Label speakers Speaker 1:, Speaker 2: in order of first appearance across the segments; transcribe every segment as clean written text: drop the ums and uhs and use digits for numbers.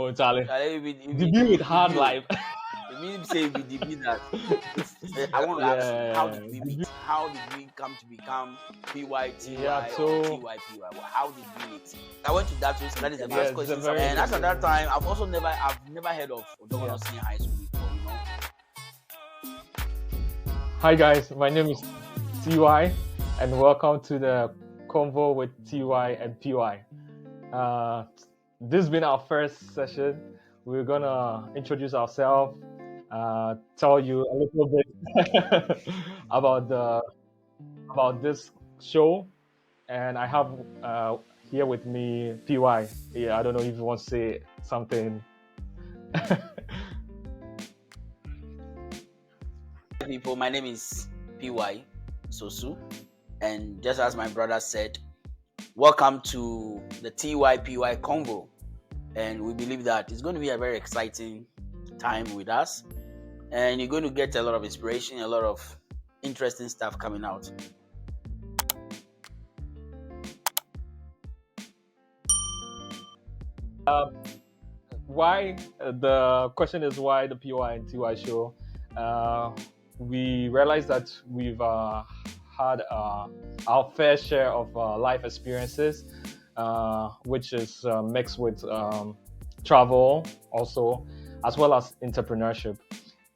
Speaker 1: Oh, Charlie.
Speaker 2: Charlie,
Speaker 1: Debut with hard
Speaker 2: you.
Speaker 1: life.
Speaker 2: It means say we debut that. If I want to ask you, how
Speaker 1: Yeah.
Speaker 2: did we meet? How did we come to become
Speaker 1: Yeah.
Speaker 2: PYTY or
Speaker 1: So
Speaker 2: TYPY? How did we meet? I went to that school, so that is the
Speaker 1: yeah,
Speaker 2: first
Speaker 1: it's a
Speaker 2: question.
Speaker 1: very
Speaker 2: And after
Speaker 1: interesting.
Speaker 2: that time, I've never heard of
Speaker 1: Yeah.
Speaker 2: Odogono Senior High School before.
Speaker 1: Hi guys, my name is TY, and welcome to the Convo with TY and PY. This has been our first session. We're gonna introduce ourselves, tell you a little bit about this show, and I have here with me PY. Yeah, I don't know if you want to say something.
Speaker 2: People, my name is PY Sosu, and just as my brother said, welcome to the TYPY Convo. And we believe that it's going to be a very exciting time with us, and you're going to get a lot of inspiration, a lot of interesting stuff coming out.
Speaker 1: Why the question is why the PY and TY show? We realize that we've had our fair share of life experiences, which is mixed with travel also, as well as entrepreneurship.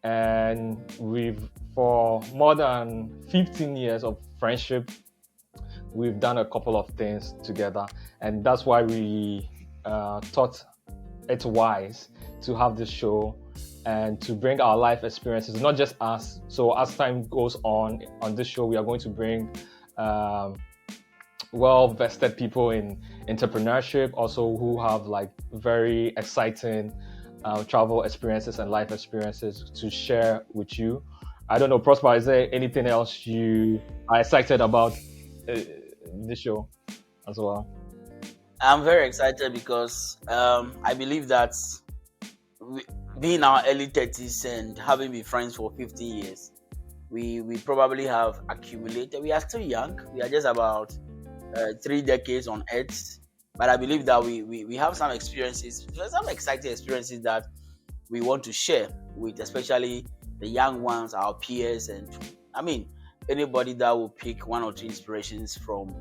Speaker 1: And we've, for more than 15 years of friendship, we've done a couple of things together. And that's why we thought it's wise to have this show and to bring our life experiences, not just us. So as time goes on this show, we are going to bring well-vested people in entrepreneurship, also who have like very exciting travel experiences and life experiences to share with you. I don't know, Prosper, is there anything else you are excited about this show as well?
Speaker 2: I'm very excited because I believe that being our early 30s and having been friends for 15 years, we probably have accumulated. We are still young. We are just about 3 decades on Earth. But I believe that we have some experiences, some exciting experiences that we want to share with, especially the young ones, our peers, and I mean, anybody that will pick one or two inspirations from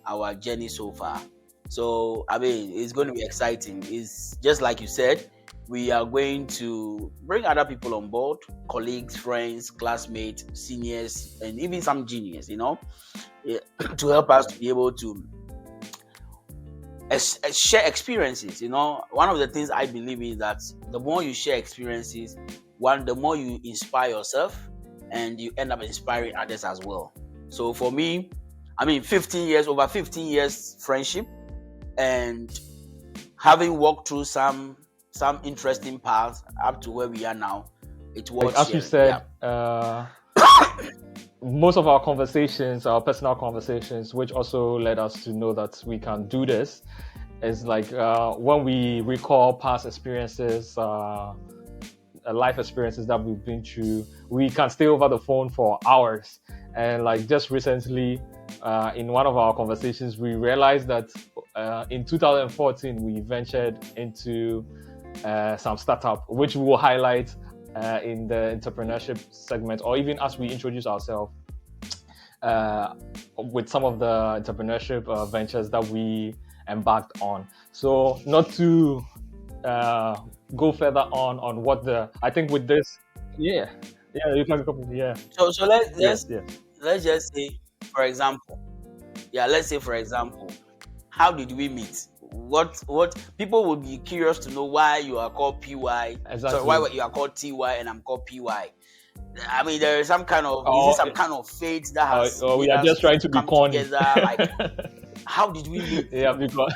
Speaker 2: our journey so far. So, I mean, it's going to be exciting. It's just like you said, we are going to bring other people on board, colleagues, friends, classmates, seniors, and even some juniors, to help us to be able to share experiences. One of the things I believe is that the more you share experiences, the more you inspire yourself, and you end up inspiring others as well. So for me, I mean, over 15 years friendship, and having walked through some interesting paths up to where we are now, it's worth
Speaker 1: Like, as you
Speaker 2: sharing.
Speaker 1: said, most of our conversations, our personal conversations, which also led us to know that we can do this, is like when we recall past experiences, life experiences that we've been through, we can stay over the phone for hours. And like just recently, in one of our conversations, we realized that in 2014 we ventured into some startup, which we will highlight in the entrepreneurship segment, or even as we introduce ourselves with some of the entrepreneurship ventures that we embarked on. So not to go further on what I think with this, yeah, you can copy, yeah,
Speaker 2: So let's
Speaker 1: yes,
Speaker 2: let's just say, for example, let's say for example, how did we meet? What people would be curious to know why you are called PY.
Speaker 1: exactly.
Speaker 2: So why you are called TY and I'm called PY. I mean, there is some kind of is it some kind of fate that has
Speaker 1: we
Speaker 2: made
Speaker 1: are
Speaker 2: us
Speaker 1: just trying to be
Speaker 2: come
Speaker 1: corny.
Speaker 2: together? Like, how did we meet?
Speaker 1: Yeah, because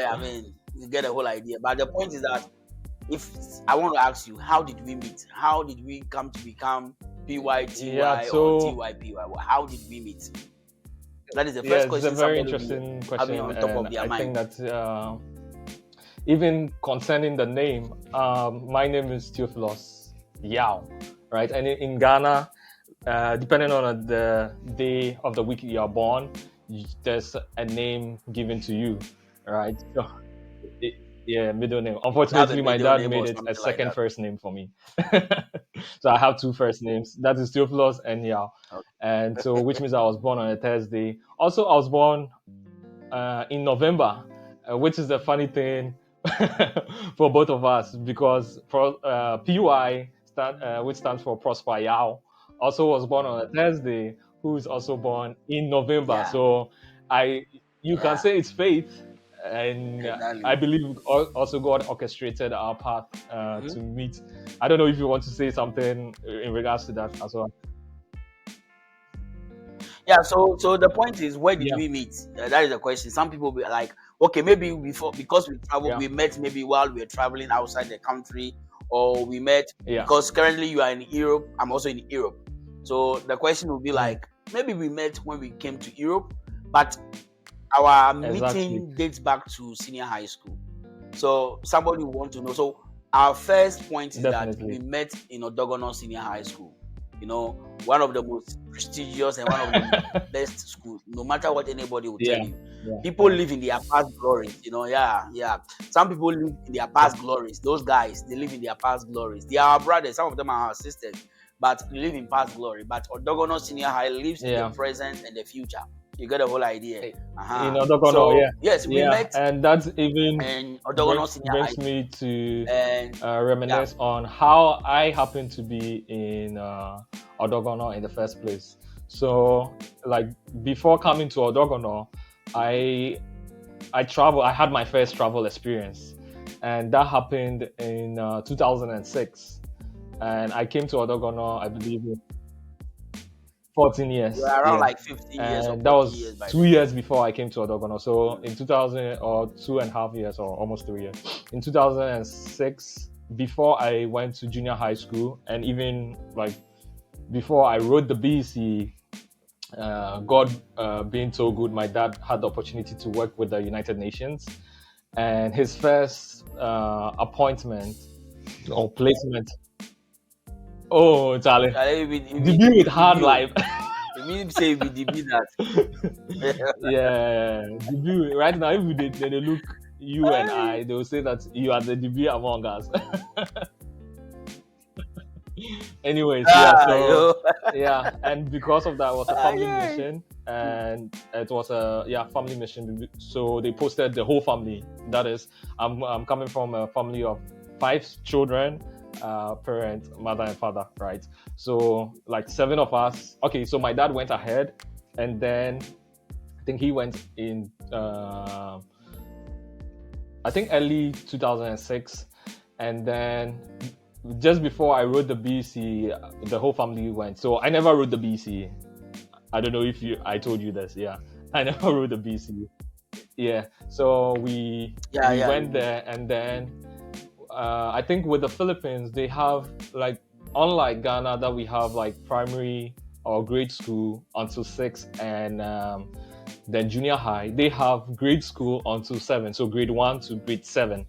Speaker 2: I mean, you get the whole idea. But the point is that if I want to ask you, how did we meet? How did we come to become PYTY or TYPY? How did we meet? That is the first question.
Speaker 1: It's a very
Speaker 2: somebody will
Speaker 1: interesting
Speaker 2: be
Speaker 1: question,
Speaker 2: having on top of
Speaker 1: and
Speaker 2: their
Speaker 1: I
Speaker 2: mind.
Speaker 1: think that even concerning the name, my name is Theophilus Yao, right? And in Ghana, depending on the day of the week you are born, there's a name given to you, right? So Yeah, middle name.
Speaker 2: You must have a
Speaker 1: Unfortunately, my
Speaker 2: middle
Speaker 1: dad
Speaker 2: name
Speaker 1: made
Speaker 2: or
Speaker 1: it a
Speaker 2: something like
Speaker 1: second
Speaker 2: that.
Speaker 1: first name for me. So I have two first names. That is Theophilus and Yao. And so, which means I was born on a Thursday. Also, I was born in November, which is a funny thing for both of us because PUI, which stands for Prosper Yao, also was born on a Thursday, who is also born in November.
Speaker 2: Yeah,
Speaker 1: So I, you can
Speaker 2: yeah,
Speaker 1: say it's fate, and I
Speaker 2: exactly.
Speaker 1: believe also God orchestrated our path
Speaker 2: Mhm.
Speaker 1: to meet. I don't know if you want to say something in regards to that as well.
Speaker 2: Yeah, so the point is, where did
Speaker 1: Yeah,
Speaker 2: we meet? That is the question. Some people be like, okay, maybe before, because
Speaker 1: yeah,
Speaker 2: we met maybe while we were traveling outside the country, or we met
Speaker 1: yeah.
Speaker 2: because currently you are in Europe, I'm also in Europe. So the question will be
Speaker 1: Mhm.
Speaker 2: like, maybe we met when we came to Europe, but our
Speaker 1: Exactly,
Speaker 2: meeting dates back to senior high school. So somebody will want to know. So our first point is that we
Speaker 1: definitely.
Speaker 2: met in Odogono Senior High School. You know, one of the most prestigious and one of the best schools. No matter what anybody will tell
Speaker 1: Yeah,
Speaker 2: you,
Speaker 1: yeah,
Speaker 2: people
Speaker 1: yeah.
Speaker 2: live in their past glories. You know, yeah, yeah. Some people live in their past glories. Those guys, they live in their past glories. They are our brothers. Some of them are our sisters, but they live in past glory. But Odogono Senior High lives in the
Speaker 1: Yeah.
Speaker 2: present and the future. You get the whole idea.
Speaker 1: In
Speaker 2: Uh-huh.
Speaker 1: Odogono, yeah,
Speaker 2: So yes, we
Speaker 1: yeah,
Speaker 2: met
Speaker 1: and that even
Speaker 2: in Odogono Senior High
Speaker 1: brings
Speaker 2: School.
Speaker 1: me to
Speaker 2: And yeah,
Speaker 1: reminisce on how I happened to be in Odogono in the first place. So, like before coming to Odogono, I I travel. I had my first travel experience, and that happened in 2006. And I came to Odogono, I believe, 14
Speaker 2: we're
Speaker 1: years.
Speaker 2: around
Speaker 1: Yeah.
Speaker 2: like 15 years or
Speaker 1: And that
Speaker 2: 14 years
Speaker 1: was
Speaker 2: by
Speaker 1: two
Speaker 2: then.
Speaker 1: years before I came to Odogono. So
Speaker 2: Mm.
Speaker 1: in 2000, or 2.5 years, or almost 3 years, in 2006, before I went to junior high school, and even like before I wrote the BC, God being so good, my dad had the opportunity to work with the United Nations. And his first appointment or placement, oh, Charlie,
Speaker 2: Shall
Speaker 1: debut with
Speaker 2: it be
Speaker 1: hard
Speaker 2: you?
Speaker 1: life.
Speaker 2: It means say it be that.
Speaker 1: Yeah, debut. Right now, if they look you and I, they will say that you are the debut among us. Anyways, yeah.
Speaker 2: Ah,
Speaker 1: So
Speaker 2: yo.
Speaker 1: yeah, and because of that, it was a
Speaker 2: Ah,
Speaker 1: family
Speaker 2: yeah.
Speaker 1: mission, and it was a family mission. So they posted the whole family. That is, I'm coming from a family of 5 children, parent, mother, and father. Right. So like 7 of us. Okay. So my dad went ahead, and then I think he went in. I think early 2006, and then just before I wrote the BC, the whole family went. So I never wrote the BC. I don't know if I told you this. Yeah, I never wrote the BC. Yeah, so
Speaker 2: Yeah,
Speaker 1: we
Speaker 2: yeah.
Speaker 1: went there, and then I think with the Philippines they have like, unlike Ghana, that we have like primary or grade school until six, and then junior high. They have grade school until seven, so grade one to grade seven,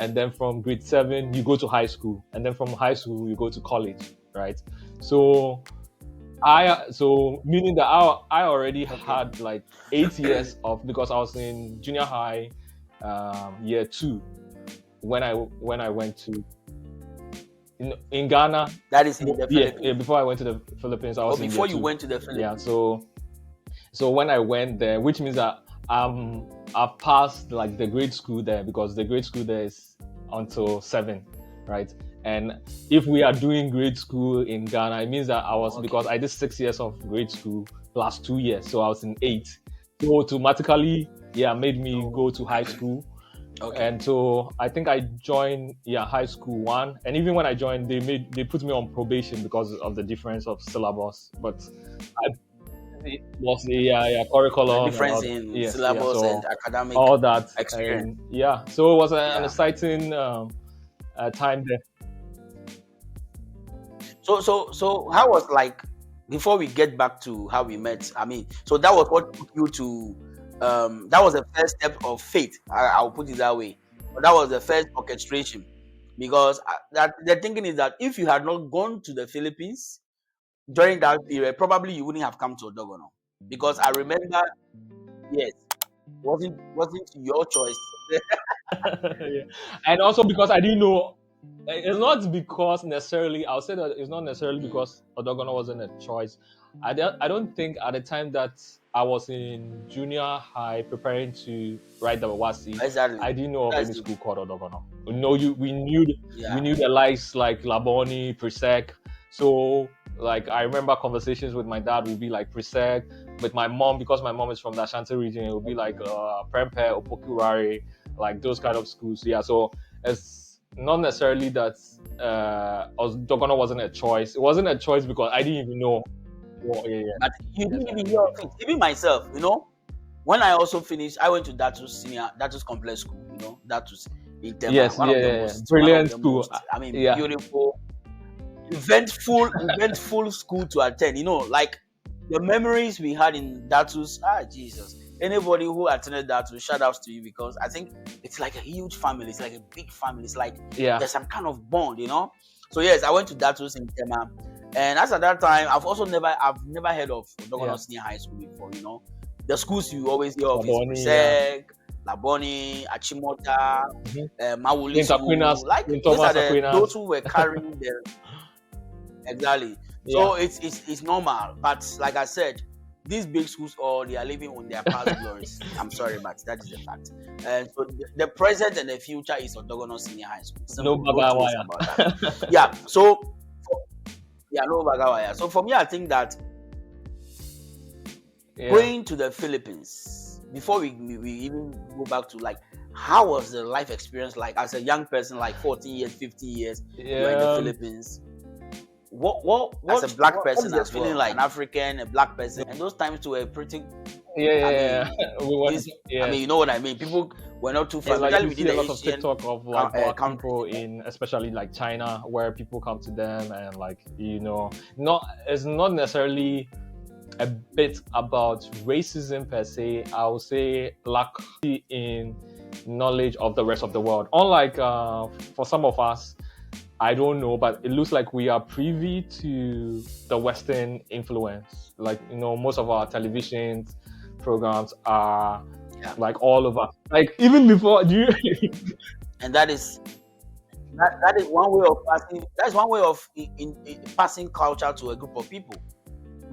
Speaker 1: and then from grade seven you go to high school, and then from high school you go to college, right? So meaning that I already
Speaker 2: Okay.
Speaker 1: had like 8 years of, because I was in junior high, year two, when I went to in Ghana.
Speaker 2: That is in the
Speaker 1: Yeah, yeah,
Speaker 2: Philippines.
Speaker 1: before I went to the Philippines, I
Speaker 2: Or
Speaker 1: was in year
Speaker 2: before you
Speaker 1: two.
Speaker 2: went to the
Speaker 1: Yeah,
Speaker 2: Philippines.
Speaker 1: so when I went there, which means that I've passed like the grade school there, because the grade school there is until seven, right? And if we are doing grade school in Ghana, it means that I was,
Speaker 2: Okay.
Speaker 1: because I did 6 years of grade school plus 2 years, so I was in eight. So automatically, yeah, made me
Speaker 2: Oh,
Speaker 1: go to high school.
Speaker 2: okay.
Speaker 1: And so I think I joined, high school one, and even when I joined, they put me on probation because of the difference of syllabus. But I, it was the,
Speaker 2: The
Speaker 1: curriculum and
Speaker 2: difference
Speaker 1: all.
Speaker 2: in
Speaker 1: Yes, yeah.
Speaker 2: syllabus and
Speaker 1: So
Speaker 2: academic
Speaker 1: all that,
Speaker 2: experience.
Speaker 1: and yeah, so it was an
Speaker 2: Yeah.
Speaker 1: exciting time there.
Speaker 2: So how was like, before we get back to how we met? I mean, so that was what took you to that was the first step of faith. I'll put it that way. But that was the first orchestration, because that the thinking is that if you had not gone to the Philippines during that period, probably you wouldn't have come to Odogono, because I remember, yes, wasn't your choice.
Speaker 1: Yeah. And also because I didn't know, it's not because necessarily, I'll say that it's not necessarily
Speaker 2: Mm,
Speaker 1: because Odogono wasn't a choice. I don't think at the time that I was in junior high preparing to write the WASI,
Speaker 2: exactly.
Speaker 1: I didn't know of
Speaker 2: That's
Speaker 1: any
Speaker 2: the
Speaker 1: school called Odogono. No, we knew
Speaker 2: yeah.
Speaker 1: the likes like Laboni, Presec. So like I remember conversations with my dad would be like Presec, with my mom, because my mom is from the Ashanti region, it would be like Prempe, Opokurare, like those kind of schools. Yeah, so it's not necessarily that Dogono wasn't a choice. It wasn't a choice because I didn't even know. Well, yeah, yeah,
Speaker 2: But you didn't even
Speaker 1: definitely,
Speaker 2: hear
Speaker 1: yeah.
Speaker 2: of it. Even myself, when I also finished, I went to Datus Complex School, Datus in Tema,
Speaker 1: Yes,
Speaker 2: one
Speaker 1: yeah,
Speaker 2: of the
Speaker 1: yeah, yeah.
Speaker 2: most, one of
Speaker 1: Brilliant
Speaker 2: the
Speaker 1: school.
Speaker 2: most, I mean,
Speaker 1: Yeah,
Speaker 2: beautiful, eventful school to attend. Like the memories we had in Datus. Jesus. Anybody who attended Datus, shout outs to you, because I think it's like a huge family. It's like a big family. It's like
Speaker 1: yeah.
Speaker 2: there's some kind of bond. So yes, I went to Datus in Tema, and as at that time, I've never heard of
Speaker 1: Yeah.
Speaker 2: Odogono Senior High School before. The schools you always hear of is
Speaker 1: Laboni, yeah.
Speaker 2: Presec, Laboni, Achimota,
Speaker 1: Mm-hmm.
Speaker 2: Mawuli
Speaker 1: St. Aquinas,
Speaker 2: School. Like
Speaker 1: St.
Speaker 2: those are
Speaker 1: Thomas
Speaker 2: those
Speaker 1: Aquinas.
Speaker 2: who were carrying the exactly.
Speaker 1: Yeah.
Speaker 2: So it's normal, but like I said, these big schools, or they are living on their past glories. I'm sorry, but that is the fact. And so the present and the future is Odogono Senior High School.
Speaker 1: No
Speaker 2: Simple, no two ways
Speaker 1: Bagawaya.
Speaker 2: about that. Yeah. So yeah, no Bagawaya. So for me, I think that
Speaker 1: Yeah.
Speaker 2: going to the Philippines, before we even go back to, like, how was the life experience like as a young person, like 14 years, 15 years, you are in the
Speaker 1: Yeah.
Speaker 2: Philippines? As a black person, as feeling like an African, a black person, and those times were pretty.
Speaker 1: Yeah,
Speaker 2: I
Speaker 1: yeah,
Speaker 2: mean,
Speaker 1: yeah. We want,
Speaker 2: this. I mean,
Speaker 1: yes.
Speaker 2: you know what I mean. People were not too
Speaker 1: Like
Speaker 2: familiar
Speaker 1: you
Speaker 2: within
Speaker 1: see a
Speaker 2: the
Speaker 1: lot of
Speaker 2: Asian
Speaker 1: TikTok of like black
Speaker 2: countries.
Speaker 1: people in, especially like China, where people come to them and like not it's not necessarily a bit about racism per se. I would say lack in knowledge of the rest of the world. Unlike for some of us, I don't know, but it looks like we are privy to the Western influence. Like most of our television programs are
Speaker 2: Yeah,
Speaker 1: like all over. Like even before, do you?
Speaker 2: and that is one way of passing. That's one way of in passing culture to a group of people.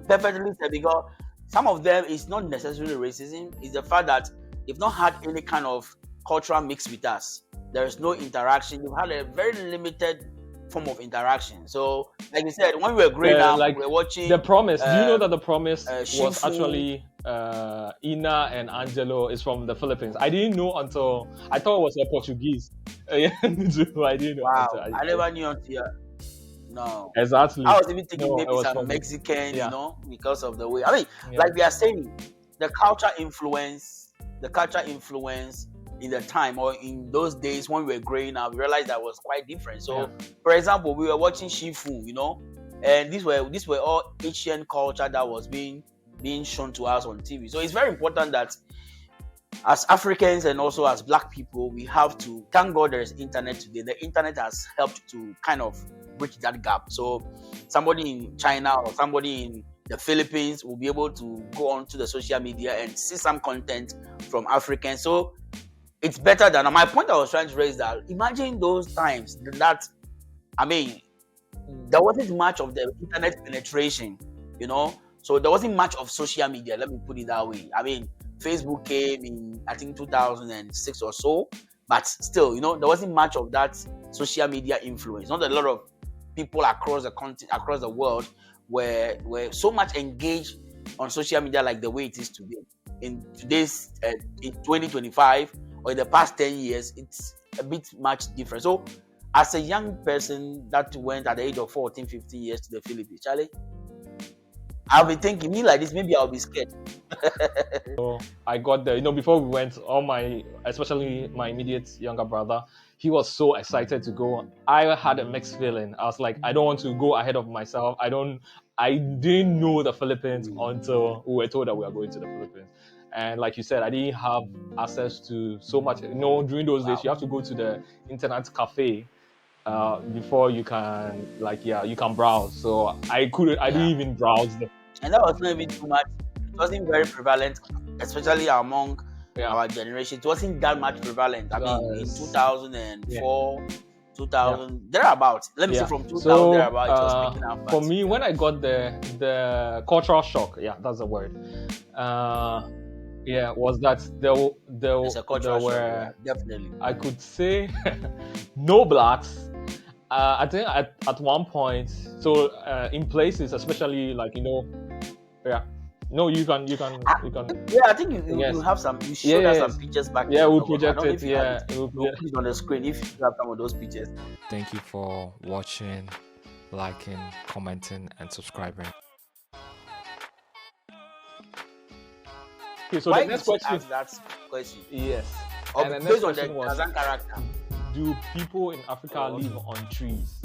Speaker 2: Perfectly said, because some of them is not necessarily racism. It's the fact that they've not had any kind of cultural mix with us. There is no interaction. They've had a very limited form of interaction. So, like you said, when we were growing up, we
Speaker 1: Like
Speaker 2: were
Speaker 1: the
Speaker 2: watching
Speaker 1: promise. Do you know that the promise was
Speaker 2: Shifu.
Speaker 1: actually Ina and Angelo is from the Philippines? I didn't know until I thought it was a Portuguese. Yeah, me too. I didn't know until
Speaker 2: Wow, I never knew until no. I
Speaker 1: exactly.
Speaker 2: was even thinking
Speaker 1: No, it
Speaker 2: maybe
Speaker 1: was
Speaker 2: some
Speaker 1: from
Speaker 2: Mexican,
Speaker 1: yeah,
Speaker 2: because of the way. I mean,
Speaker 1: yeah,
Speaker 2: like we are saying, the culture influence, the culture influence in the time or in those days when we were growing up, we realized that was quite different.
Speaker 1: yeah,
Speaker 2: So, for example, we were watching Shifu, and these were all Asian culture that was being shown to us on TV. So it's very important that as Africans and also as black people, we have to thank God there is internet today. The internet has helped to kind of bridge that gap. So somebody in China or somebody in the Philippines will be able to go onto the social media and see some content from Africans. So it's better than my point I was trying to raise, that imagine those times that I mean there wasn't much of the internet penetration. So there wasn't much of social media. Let me put it that way. I mean, Facebook came in, I think, 2006 or so, but still, there wasn't much of that social media influence. Not a lot of people across the continent, across the world, were so much engaged on social media like the way it is today. In today's in 2025 or in the past 10 years, it's a bit much different. So as a young person that went at the age of 14, 15 years to the Philippines, Charlie, I'll be thinking, me like this, maybe I'll be scared.
Speaker 1: I got there. Before we went, especially my immediate younger brother, he was so excited to go. I had a mixed feeling. I was like, I don't want to go ahead of myself. I didn't know the Philippines until we were told that we are going to the Philippines. And like you said, I didn't have access to so much. During those days,
Speaker 2: Wow.
Speaker 1: you have to go to the internet cafe before you can, like, yeah, you can browse. So I didn't
Speaker 2: Yeah.
Speaker 1: even browse.
Speaker 2: And that was not even too much. It wasn't very prevalent, especially among
Speaker 1: Yeah.
Speaker 2: our generation. It wasn't that much prevalent. I mean, in 2004, 2000, thereabouts. Let me say
Speaker 1: Yeah.
Speaker 2: from 2000
Speaker 1: So
Speaker 2: thereabouts, it was picking up.
Speaker 1: for me, when I got the cultural shock, yeah, that's the word. Yeah, was that
Speaker 2: It's a cultural shock, yeah,
Speaker 1: were,
Speaker 2: definitely.
Speaker 1: I could say, no blacks. I think at one point, so in places, especially like yeah. No, you can.
Speaker 2: Yeah, I think you
Speaker 1: Yes.
Speaker 2: have some. You showed us some
Speaker 1: Yes.
Speaker 2: pictures back
Speaker 1: Yeah,
Speaker 2: then.
Speaker 1: we
Speaker 2: I don't know
Speaker 1: projected.
Speaker 2: if you have
Speaker 1: Yeah,
Speaker 2: it. We'll put it on the screen if you have some of those pictures.
Speaker 3: Thank you for watching, liking, commenting, and subscribing.
Speaker 1: Okay, so the
Speaker 2: Why
Speaker 1: next
Speaker 2: did she
Speaker 1: question.
Speaker 2: ask that question?
Speaker 1: Yes.
Speaker 2: Or
Speaker 1: And the next
Speaker 2: based on the
Speaker 1: question was,
Speaker 2: Tarzan character?
Speaker 1: do people in Africa
Speaker 2: Oh,
Speaker 1: live on trees?